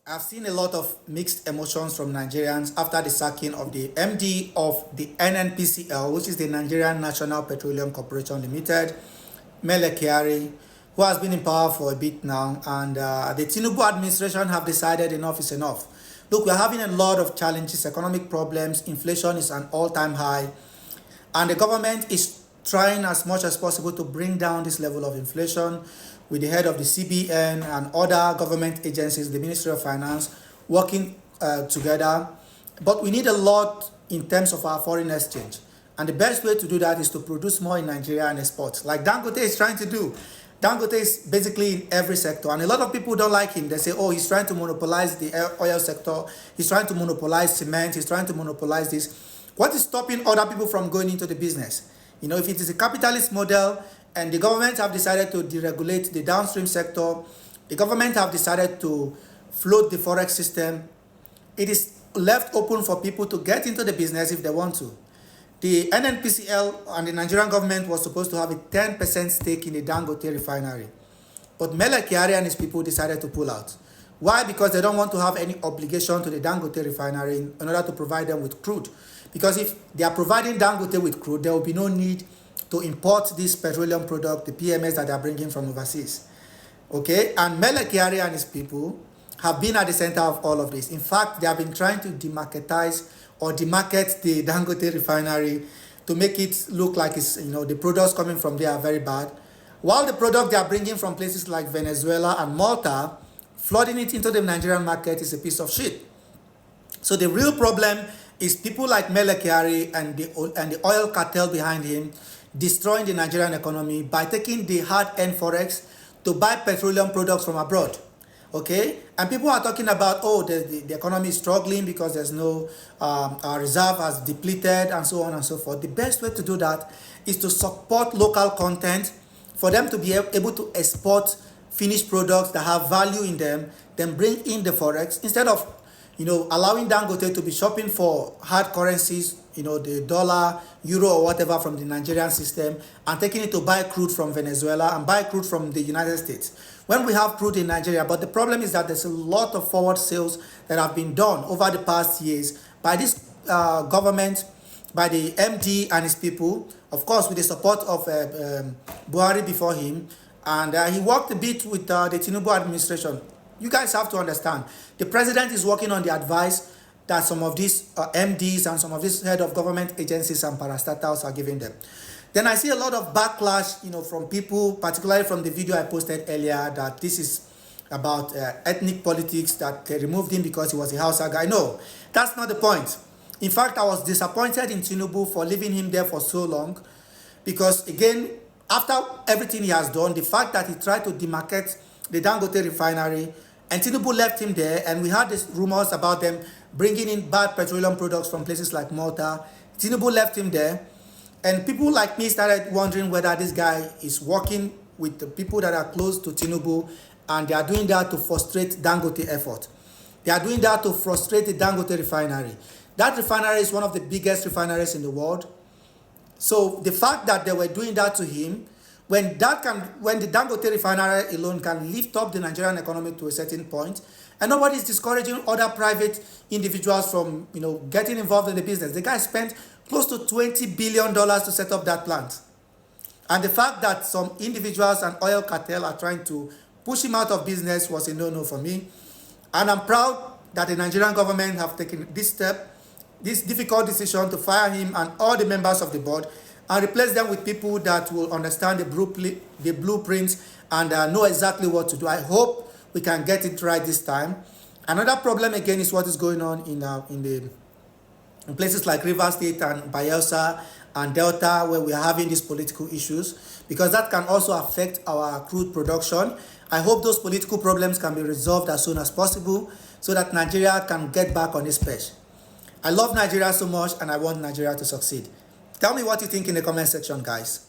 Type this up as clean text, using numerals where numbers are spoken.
I've seen a lot of mixed emotions from Nigerians after the sacking of the MD of the NNPCL, which is the Nigerian National Petroleum Corporation Limited, Mele Kyari, who has been in power for a bit now. And the Tinubu administration have decided enough is enough. Look, we're having a lot of challenges, economic problems, inflation is an all-time high, and the government is trying as much as possible to bring down this level of inflation with the head of the CBN and other government agencies, the Ministry of Finance, working together. But we need a lot in terms of our foreign exchange. And the best way to do that is to produce more in Nigeria and export, like Dangote is trying to do. Dangote is basically in every sector, and a lot of people don't like him. They say, oh, he's trying to monopolize the oil sector, he's trying to monopolize cement, he's trying to monopolize this. What is stopping other people from going into the business? You know, if it is a capitalist model and the government have decided to deregulate the downstream sector, the government have decided to float the forex system, it is left open for people to get into the business if they want to. The NNPCL and the Nigerian government was supposed to have a 10% stake in the Dangote refinery. But Mele Kyari and his people decided to pull out. Why? Because they don't want to have any obligation to the Dangote refinery in order to provide them with crude. Because if they are providing Dangote with crude, there will be no need to import this petroleum product, the PMS that they are bringing from overseas. Okay? And Mele Kyari and his people have been at the center of all of this. In fact, they have been trying to demarketize or demarket the Dangote refinery to make it look like it's, you know, the products coming from there are very bad, while the product they are bringing from places like Venezuela and Malta, flooding it into the Nigerian market, is a piece of shit. So the real problem is people like Mele Kyari and the oil cartel behind him destroying the Nigerian economy by taking the hard-earned forex to buy petroleum products from abroad. Okay, and people are talking about, oh, the economy is struggling because there's no our reserve has depleted and so on and so forth. The best way to do that is to support local content for them to be able to export finished products that have value in them, then bring in the forex instead of, you know, allowing Dangote to be shopping for hard currencies, you know, the dollar, euro, or whatever from the Nigerian system, and taking it to buy crude from Venezuela and buy crude from the United States when we have crude in Nigeria. But the problem is that there's a lot of forward sales that have been done over the past years by this government, by the MD and his people, of course with the support of Buhari before him, and he worked a bit with the Tinubu administration. You guys have to understand, the president is working on the advice that some of these MDs and some of these head of government agencies and parastatals are giving them. Then I see a lot of backlash, you know, from people, particularly from the video I posted earlier, that this is about ethnic politics, that they removed him because he was a Hausa guy. No, that's not the point. In fact, I was disappointed in Tinubu for leaving him there for so long, because again, after everything he has done, the fact that he tried to demarket the Dangote refinery, and Tinubu left him there, and we had these rumors about them bringing in bad petroleum products from places like Malta. Tinubu left him there, and people like me started wondering whether this guy is working with the people that are close to Tinubu, and they are doing that to frustrate Dangote effort. They are doing that to frustrate the Dangote refinery. That refinery is one of the biggest refineries in the world. So the fact that they were doing that to him, when the Dangote refinery alone can lift up the Nigerian economy to a certain point, and nobody is discouraging other private individuals from, you know, getting involved in the business. The guy spent close to $20 billion to set up that plant. And the fact that some individuals and oil cartel are trying to push him out of business was a no-no for me. And I'm proud that the Nigerian government have taken this step, this difficult decision to fire him and all the members of the board and replace them with people that will understand the blueprints and know exactly what to do. I hope we can get it right this time. Another problem again is what is going on in places like Rivers State and Bayelsa and Delta, where we are having these political issues, because that can also affect our crude production. I hope those political problems can be resolved as soon as possible so that Nigeria can get back on its page. I love Nigeria so much and I want Nigeria to succeed. Tell me what you think in the comment section, guys.